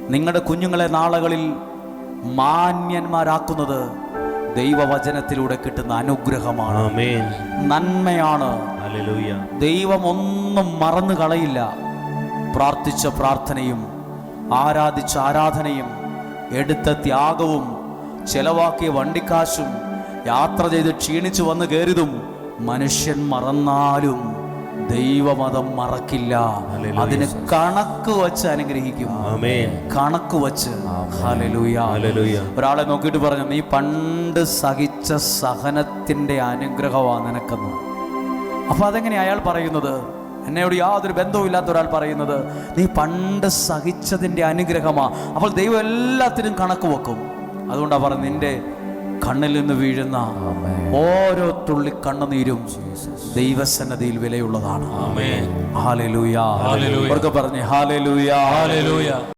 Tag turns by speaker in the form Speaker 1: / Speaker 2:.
Speaker 1: നിങ്ങളുടെ കുഞ്ഞുങ്ങളെ നാളുകളിൽ മാന്യന്മാരാക്കുന്നത് ദൈവവചനത്തിലൂടെ കിട്ടുന്ന അനുഗ്രഹമാണ്, നന്മയാണ്. ദൈവം ഒന്നും മറന്നു കളയില്ല. പ്രാർത്ഥിച്ച പ്രാർത്ഥനയും ആരാധിച്ച ആരാധനയും എടുത്ത ത്യാഗവും ചെലവാക്കിയ വണ്ടിക്കാശും യാത്ര ചെയ്ത് ക്ഷീണിച്ചു വന്ന് കയറിയതും മനുഷ്യൻ മറന്നാലും ദൈവമതം മറക്കില്ല. അതിന് കണക്ക് വച്ച് അനുഗ്രഹിക്കും. കണക്ക് വച്ച്. ഹല്ലേലൂയ. ഒരാളെ നോക്കിയിട്ട് പറഞ്ഞു, നീ പണ്ട് സഹിച്ച സഹനത്തിന്റെ അനുഗ്രഹമാണ് നിനക്കെന്ന്. അപ്പൊ അതെങ്ങനെ അയാൾ പറയുന്നത്? എന്നോട് യാതൊരു ബന്ധവും ഇല്ലാത്ത ഒരാൾ പറയുന്നത് നീ പണ്ട് സഹിച്ചതിന്റെ അനുഗ്രഹമാ. അപ്പോൾ ദൈവം എല്ലാത്തിനും കണക്ക് വെക്കും. അതുകൊണ്ടാ പറഞ്ഞത്, നിന്റെ കണ്ണിൽ നിന്ന് വീഴുന്ന ഓരോ തുള്ളി കണ്ണുനീരും ദൈവസന്നദ്ധിയിൽ വിലയുള്ളതാണ്. ഹല്ലേലൂയ. അവർക്ക് പറഞ്ഞേ ഹല്ലേലൂയ.